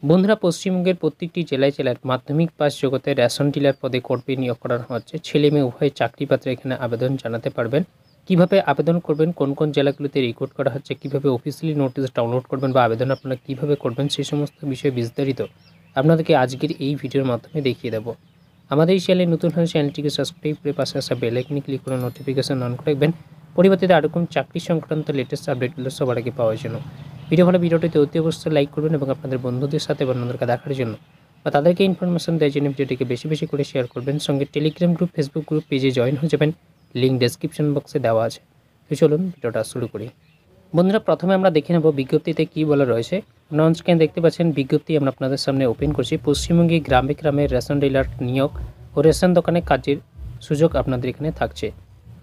বন্ধুরা, পশ্চিমবঙ্গের প্রত্যেকটি জেলায় জেলার মাধ্যমিক পাস জগতে রেশন ডিলার পদে কর্মী নিয়োগ করানো হচ্ছে। ছেলে মেয়ে উভয় চাকরি পাত্রে এখানে আবেদন জানাতে পারবেন। কিভাবে আবেদন করবেন, কোন কোন জেলাগুলোতে রিক্রুট করা হচ্ছে, কিভাবে অফিসিয়ালি নোটিশ ডাউনলোড করবেন বা আবেদন আপনারা কিভাবে করবেন, সেই সমস্ত বিষয়ে বিস্তারিত আপনাদেরকে আজকের এই ভিডিওর মাধ্যমে দেখিয়ে দেবো। আমাদের এই চ্যানেলে নতুন হলে চ্যানেলটিকে সাবস্ক্রাইব করে পাশে আসা বেল আইকনে ক্লিক করে নোটিফিকেশন অন করে রাখবেন, পরিবর্তিত এরকম চাকরি সংক্রান্ত লেটেস্ট আপডেটগুলো সবার আগে পাওয়ার জন্য। ভিডিওটিতে অতি অবশ্যই লাইক করবেন এবং আপনাদের বন্ধুদের সাথে বা অন্যদেরকে দেখার জন্য বা তাদেরকে ইনফরমেশন দেওয়ার জন্য ভিডিওটিকে বেশি বেশি করে শেয়ার করবেন। সঙ্গে টেলিগ্রাম গ্রুপ, ফেসবুক গ্রুপ পেজে জয়েন হয়ে যাবেন, লিঙ্ক ডেসক্রিপশন বক্সে দেওয়া আছে। তো চলুন ভিডিওটা শুরু করি। বন্ধুরা, প্রথমে আমরা দেখে নেব বিজ্ঞপ্তিতে কী বলা রয়েছে। অন স্ক্রিনে দেখতে পাচ্ছেন বিজ্ঞপ্তি আমরা আপনাদের সামনে ওপেন করছি। পশ্চিমবঙ্গে গ্রামে গ্রামে রেশন ডিলার নিয়োগ ও রেশন দোকানে কাজের সুযোগ আপনাদের এখানে থাকছে।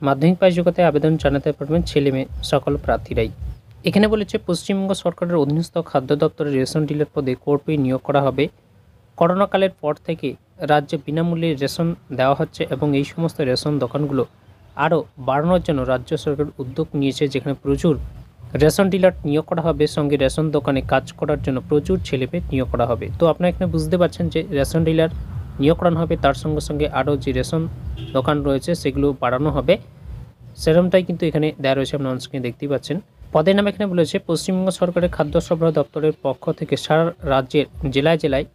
মাধ্যমিক পাস যোগ্যতা আবেদন জানাতে পারবেন ছেলে মেয়ে সকল প্রার্থীরাই। এখানে বলেছে পশ্চিমবঙ্গ সরকারের অধীনস্থ খাদ্য দপ্তরের রেশন ডিলার পদে কর্মী নিয়োগ করা হবে। করোনাকালের পর থেকে রাজ্যে বিনামূল্যে রেশন দেওয়া হচ্ছে এবং এই সমস্ত রেশন দোকানগুলো আরও বাড়ানোর জন্য রাজ্য সরকার উদ্যোগ নিয়েছে, যেখানে প্রচুর রেশন ডিলার নিয়োগ করা হবে। সঙ্গে রেশন দোকানে কাজ করার জন্য প্রচুর ছেলেমেয়ে নিয়োগ করা হবে। তো আপনারা এখানে বুঝতে পারছেন যে রেশন ডিলার নিয়োগ করানো হবে, তার সঙ্গে সঙ্গে আরও যে রেশন দোকান রয়েছে সেগুলো বাড়ানো হবে, সেরকমটাই কিন্তু এখানে দেওয়া রয়েছে। আপনারা অনস্ক্রিনে দেখতেই পাচ্ছেন। পদের নাম এখানে বলেছে পশ্চিমবঙ্গ সরকারের খাদ্য সরবরাহ দপ্তরের পক্ষ থেকে সারা রাজ্যের জেলায় জেলায়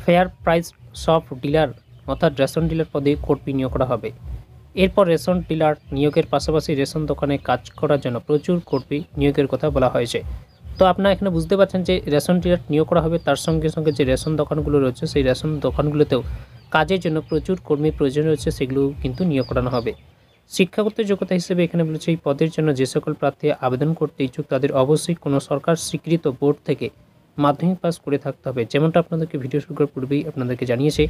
ফেয়ার প্রাইস শপ ডিলার অর্থাৎ রেশন ডিলার পদে কর্মী নিয়োগ করা হবে। এরপর রেশন ডিলার নিয়োগের পাশাপাশি রেশন দোকানে কাজ করার জন্য প্রচুর কর্মী নিয়োগের কথা বলা হয়েছে। তো আপনারা এখানে বুঝতে পারছেন যে রেশন ডিলার নিয়োগ করা হবে, তার সঙ্গে সঙ্গে যে রেশন দোকানগুলো রয়েছে সেই রেশন দোকানগুলোতেও কাজের জন্য প্রচুর কর্মী প্রয়োজন রয়েছে, সেগুলো কিন্তু নিয়োগ করানো হবে। শিক্ষাগত যোগ্যতা হিসেবে এখানে বলেছে এই পদের জন্য যে সকল প্রার্থী আবেদন করতে ইচ্ছুক তাদের অবশ্যই কোনো সরকার স্বীকৃত বোর্ড থেকে মাধ্যমিক পাস করে থাকতে হবে। যেমনটা আপনাদেরকে ভিডিও শুরু করার পূর্বেই আপনাদেরকে জানিয়েছে,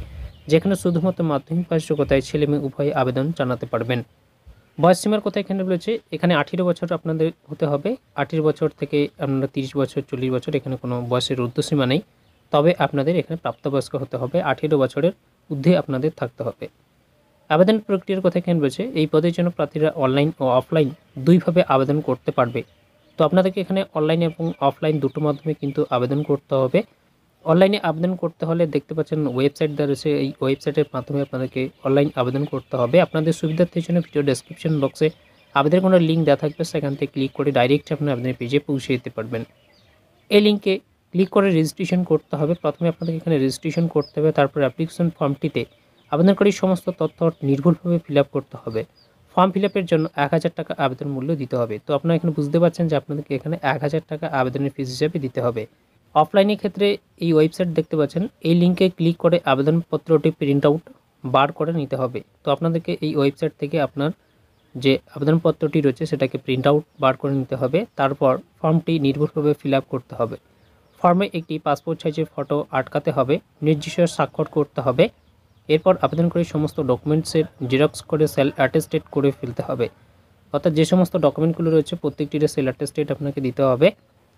যেখানে শুধুমাত্র মাধ্যমিক পাস যোগ্যতায় ছেলে মেয়ে উভয়ে আবেদন জানাতে পারবেন। বয়সসীমার কথা এখানে বলেছে, এখানে 18 বছর আপনাদের হতে হবে। 18 বছর থেকে আপনারা 30 বছর 40 বছর এখানে কোনো বয়সের ঊর্ধ্বসীমা নেই, তবে আপনাদের এখানে প্রাপ্তবয়স্ক হতে হবে। 18 বছরের ঊর্ধ্বে আপনাদের থাকতে হবে। আবেদন প্রক্রিয়ার কথা এখানে বলেছে এই পদের জন্য প্রার্থীরা অনলাইন ও অফলাইন দুইভাবে আবেদন করতে পারবে। তো আপনাদেরকে এখানে অনলাইন এবং অফলাইন দুটো মাধ্যমে কিন্তু আবেদন করতে হবে। অনলাইনে আবেদন করতে হলে দেখতে পাচ্ছেন ওয়েবসাইট দেওয়া রয়েছে, এই ওয়েবসাইটের মাধ্যমে আপনাদেরকে অনলাইন আবেদন করতে হবে। আপনাদের সুবিধার্থের জন্য ভিডিও ডেসক্রিপশন বক্সে আবেদনের কোনো লিঙ্ক দেওয়া থাকবে, সেখান থেকে ক্লিক করে ডাইরেক্ট আপনার আবেদনের পেজে পৌঁছে যেতে পারবেন। এই লিঙ্কে ক্লিক করে রেজিস্ট্রেশন করতে হবে। প্রথমে আপনাদেরকে এখানে রেজিস্ট্রেশন করতে হবে, তারপর অ্যাপ্লিকেশন ফর্মটিতে আবেদনকারীর সমস্ত তথ্য নির্ভুলভাবে ফিল আপ করতে হবে। ফর্ম ফিল আপের জন্য 1000 টাকা আবেদন মূল্য দিতে হবে। তো আপনারা এখানে বুঝতে পারছেন যে আপনাদেরকে এখানে 1000 টাকা আবেদনের ফিস হিসেবে দিতে হবে। অফলাইনের ক্ষেত্রে এই ওয়েবসাইট দেখতে পাচ্ছেন, এই লিঙ্কে ক্লিক করে আবেদনপত্রটি প্রিন্ট আউট বার করে নিতে হবে। তো আপনাদেরকে এই ওয়েবসাইট থেকে আপনার যে আবেদনপত্রটি রয়েছে সেটাকে প্রিন্ট আউট বার করে নিতে হবে। তারপর ফর্মটি নির্ভুলভাবে ফিল আপ করতে হবে। ফর্মে একটি পাসপোর্ট সাইজের ফটো আটকাতে হবে, নির্দিষ্ট স্বাক্ষর করতে হবে। এরপর আবেদনকারীর সমস্ত ডকুমেন্টসের জেরক্স করে সেল অ্যাটেস্টেড করে ফেলতে হবে। অর্থাৎ যে সমস্ত ডকুমেন্টগুলো রয়েছে প্রত্যেকটির সেল অ্যাটেস্টেড আপনাকে দিতে হবে।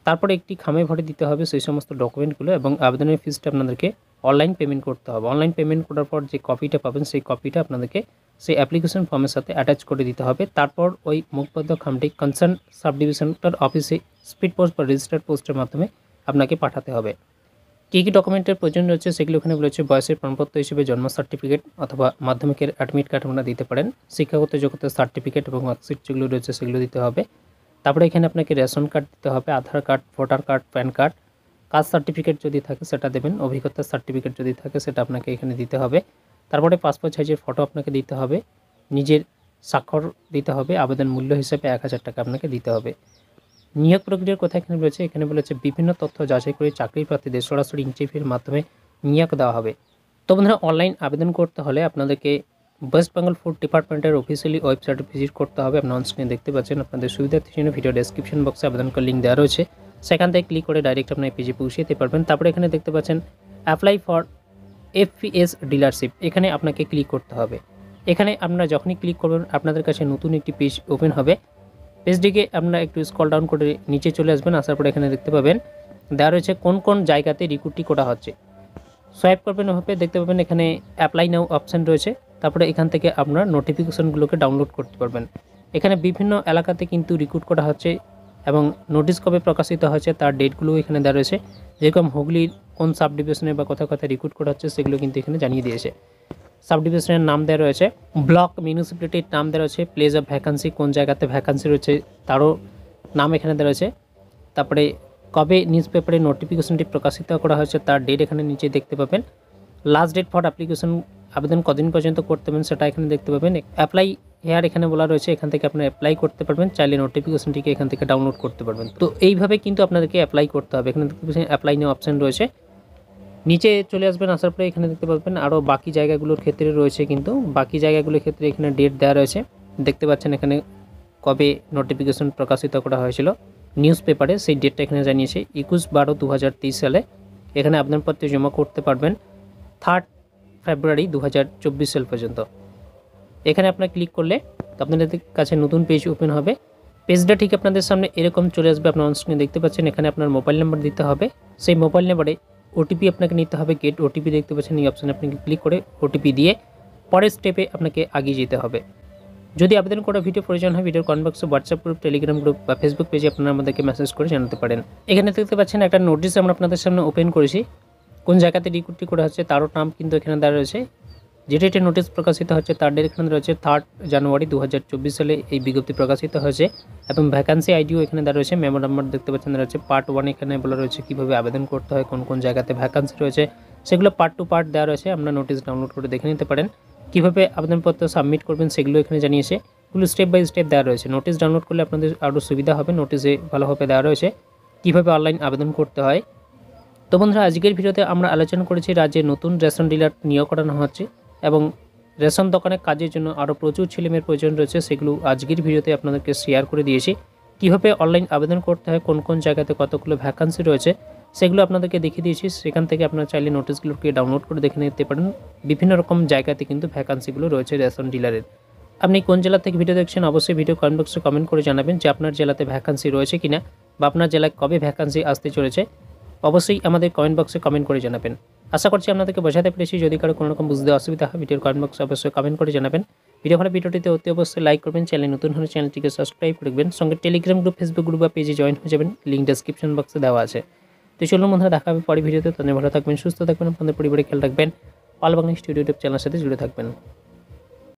তারপরে একটি খামে ভরে দিতে হবে সেই সমস্ত ডকুমেন্টগুলো এবং আবেদনের ফিসটা আপনাদেরকে অনলাইন পেমেন্ট করতে হবে। অনলাইন পেমেন্ট করার পর যে কপিটা পাবেন সেই কপিটা আপনাদেরকে সেই অ্যাপ্লিকেশন ফর্মের সাথে অ্যাটাচ করে দিতে হবে। তারপর ওই মুখবদ্ধ খামটি কনসার্ন সাব ডিভিশনাল অফিসে স্পিড পোস্ট বা রেজিস্টার্ড পোস্টের মাধ্যমে আপনাকে পাঠাতে হবে। কী কী ডকুমেন্টের প্রয়োজন রয়েছে সেগুলো এখানে বলেছে। বয়সের প্রমাণপত্র হিসেবে জন্ম সার্টিফিকেট অথবা মাধ্যমিকের অ্যাডমিট কার্ড আপনারা দিতে পারেন। শিক্ষাগত যোগ্যতার সার্টিফিকেট এবং মার্কশিট যেগুলো রয়েছে সেগুলো দিতে হবে। তারপরে এখানে আপনাকে রেশন কার্ড দিতে হবে, Aadhaar card, voter card, PAN card, caste certificate যদি থাকে সেটা দেবেন, অভিজ্ঞতার সার্টিফিকেট যদি থাকে সেটা আপনাকে এখানে দিতে হবে। তারপরে পাসপোর্ট সাইজের ফটো আপনাকে দিতে হবে, নিজের স্বাক্ষর দিতে হবে। আবেদন মূল্য হিসেবে 1000 টাকা আপনাকে দিতে হবে। নিয়োগ প্রক্রিয়ার কথা এখানে বলেছে, বিভিন্ন তথ্য যাচাই করে চাকরি প্রার্থীদের সরাসরি ইন্টারভিউর মাধ্যমে নিয়োগ দেওয়া হবে। তো বন্ধুরা, অনলাইন আবেদন করতে হলে আপনাদেরকে ওয়েস্ট বেঙ্গল ফুড ডিপার্টমেন্টের অফিসিয়ালি ওয়েবসাইটে ভিজিট করতে হবে। আপনার অন স্ক্রিনে দেখতে পাচ্ছেন। আপনাদের সুবিধার্থের জন্য ভিডিও ডেসক্রিপশন বক্সে আবেদন করার লিঙ্ক দেওয়া রয়েছে, সেখান থেকে ক্লিক করে ডাইরেক্ট আপনার পেজে পৌঁছে যেতে পারবেন। তারপরে এখানে দেখতে পাচ্ছেন অ্যাপ্লাই ফর এফপিএস ডিলারশিপ, এখানে আপনাকে ক্লিক করতে হবে। এখানে আপনারা যখনই ক্লিক করবেন আপনাদের কাছে নতুন একটি পেজ ওপেন হবে। পেজটিকে আপনারা একটু স্ক্রল ডাউন করে নিচে চলে আসবেন। আসার পরে এখানে দেখতে পাবেন দেওয়া রয়েছে কোন কোন জায়গাতে রিক্রুটটি করা হচ্ছে। সোয়াইপ করবেন, ওভাবে দেখতে পাবেন এখানে অ্যাপ্লাই নাও অপশান রয়েছে। তারপরে এখান থেকে আপনার নোটিফিকেশনগুলোকে ডাউনলোড করতে পারবেন। এখানে বিভিন্ন এলাকাতে কিন্তু রিক্রুট করা হচ্ছে এবং নোটিশ কবে প্রকাশিত হয়েছে তার ডেটগুলো এখানে দেওয়া রয়েছে। যেরকম হুগলির কোন সাব ডিভিশনে বা কোথায় কোথায় রিক্রুট করা হচ্ছে সেগুলো কিন্তু এখানে জানিয়ে দিয়েছে। সাব ডিভিশনের নাম দেওয়া রয়েছে, ব্লক মিউনিসিপ্যালিটির নাম দেওয়া রয়েছে, প্লেস অফ ভ্যাকান্সি কোন জায়গাতে ভ্যাকান্সি রয়েছে তারও নাম এখানে দেওয়া রয়েছে। তারপরে কবে নিউজ পেপারে নোটিফিকেশনটি প্রকাশিত করা হয়েছে তার ডেট এখানে নিচে দেখতে পাবেন। লাস্ট ডেট ফর অ্যাপ্লিকেশন, আবেদন কদিন পর্যন্ত করতে পারবেন সেটা এখানে দেখতে পাবেন। অ্যাপ্লাই হেয়ার এখানে বলা রয়েছে, এখান থেকে আপনারা অ্যাপ্লাই করতে পারবেন, চাইলে নোটিফিকেশনটিকে এখান থেকে ডাউনলোড করতে পারবেন। তো এইভাবে কিন্তু আপনাদেরকে অ্যাপ্লাই করতে হবে। এখানে দেখতে পাচ্ছেন অ্যাপ্লাই নিয়ে অপশান রয়েছে, নিচে চলে আসবেন, আসার পরে এখানে দেখতে পাবেন আরও বাকি জায়গাগুলোর ক্ষেত্রে রয়েছে, কিন্তু বাকি জায়গাগুলোর ক্ষেত্রে এখানে ডেট দেওয়া রয়েছে। দেখতে পাচ্ছেন এখানে কবে নোটিফিকেশন প্রকাশিত করা হয়েছিল নিউজ পেপারে, সেই ডেটটা এখানে জানিয়েছে 21/12/2023 সালে। এখানে আবেদনপত্র জমা করতে পারবেন 3 ফেব্রুয়ারি 2024 সাল পর্যন্ত। এখানে আপনার ক্লিক করলে আপনাদের কাছে নতুন পেজ ওপেন হবে। পেজটা ঠিক আপনাদের সামনে এরকম চলে আসবে, আপনার অন স্ক্রিনে দেখতে পাচ্ছেন। এখানে আপনার মোবাইল নাম্বার দিতে হবে, সেই মোবাইল নাম্বারে ওটিপি আপনাকে নিতে হবে। গেট ওটিপি দেখতে পাচ্ছেন, এই অপশানে আপনাকে ক্লিক করে ওটিপি দিয়ে পরের স্টেপে আপনাকে এগিয়ে যেতে হবে। যদি আবেদন করা ভিডিও প্রয়োজন হয়, ভিডিওর কমেন্ট বক্সে হোয়াটসঅ্যাপ গ্রুপ, টেলিগ্রাম গ্রুপ বা ফেসবুক পেজে আপনারা আমাদেরকে মেসেজ করে জানাতে পারেন। এখানে দেখতে পাচ্ছেন একটা নোটিশ আমরা আপনাদের সামনে ওপেন করেছি, কোন জায়গাতে রিক্রুটটি করা হচ্ছে তারও নাম কিন্তু এখানে দেওয়া রয়েছে। যে ডেটে নোটিশ প্রকাশিত হচ্ছে তার ডেট এখানে রয়েছে 3 জানুয়ারি 2024 সালে এই বিজ্ঞপ্তি প্রকাশিত হয়েছে, এবং ভ্যাকান্সি আইডিও এখানে দেওয়া রয়েছে। মেমো নাম্বার দেখতে পাচ্ছেন রয়েছে। পার্ট 1 এখানে বলা রয়েছে কীভাবে আবেদন করতে হয়, কোন কোন জায়গাতে ভ্যাকান্সি রয়েছে সেগুলো পার্ট টু পার্ট দেওয়া রয়েছে। আপনারা নোটিশ ডাউনলোড করে দেখে নিতে পারেন। কীভাবে আবেদনপত্র সাবমিট করবেন সেগুলো এখানে জানিয়েছে, এগুলো স্টেপ বাই স্টেপ দেওয়া রয়েছে। নোটিশ ডাউনলোড করলে আপনাদের আরও সুবিধা হবে, নোটিশে ভালোভাবে দেওয়া রয়েছে কীভাবে অনলাইন আবেদন করতে হয়। তো বন্ধুরা, আজকের ভিডিওতে আমরা আলোচনা করেছি রাজ্যে নতুন রেশন ডিলার নিয়োগ করানো হচ্ছে এবং রেশন দোকানে কাজের জন্য আরও প্রচুর ছেলেমেয়ের প্রয়োজন রয়েছে, সেগুলো আজকের ভিডিওতে আপনাদেরকে শেয়ার করে দিয়েছি। কীভাবে অনলাইন আবেদন করতে হয়, কোন কোন জায়গাতে কতগুলো ভ্যাকান্সি রয়েছে সেগুলো আপনাদেরকে দেখিয়ে দিয়েছি। সেখান থেকে আপনারা চাইলে নোটিশগুলোকে ডাউনলোড করে দেখে নিতে পারেন। বিভিন্ন রকম জায়গাতে কিন্তু ভ্যাকান্সিগুলো রয়েছে রেশন ডিলারের। আপনি কোন জেলা থেকে ভিডিও দেখছেন অবশ্যই ভিডিও কমেন্ট বক্সে কমেন্ট করে জানাবেন যে আপনার জেলাতে ভ্যাকান্সি রয়েছে কিনা বা আপনার জেলায় কবে ভ্যাকান্সি আসতে চলেছে। অবশ্যই আমাদের কমেন্ট বক্সে কমেন্ট করে জানাবেন। আশা করছি আপনাদেরকে বোঝাতে পেরেছি। যদি কারো কোনো রকম বুঝতে অসুবিধা হয়, ভিডিওর কমেন্ট বক্সে অবশ্যই কমেন্ট করে জানাবেন। ভিডিও ভালো ভিডিওটিতে অতি অবশ্যই লাইক করবেন, চ্যানেল নতুন হলে চ্যানেলটিকে সাবস্ক্রাইব করে রাখবেন, সঙ্গে টেলিগ্রাম গ্রুপ, ফেসবুক গ্রুপ বা পেজে জয়েন হয়ে যাবেন, লিঙ্ক ডেসক্রিপশন বক্সে দেওয়া আছে। তো চলুন বন্ধুরা, দেখা হবে পরের ভিডিওতে। তাদের ভালো থাকবেন, সুস্থ থাকবেন, আপনাদের পরিবারে খেয়াল রাখবেন, অল বাংলা স্টুডিও ইউটিউব চ্যানেলের সাথে জুড়ে থাকবেন।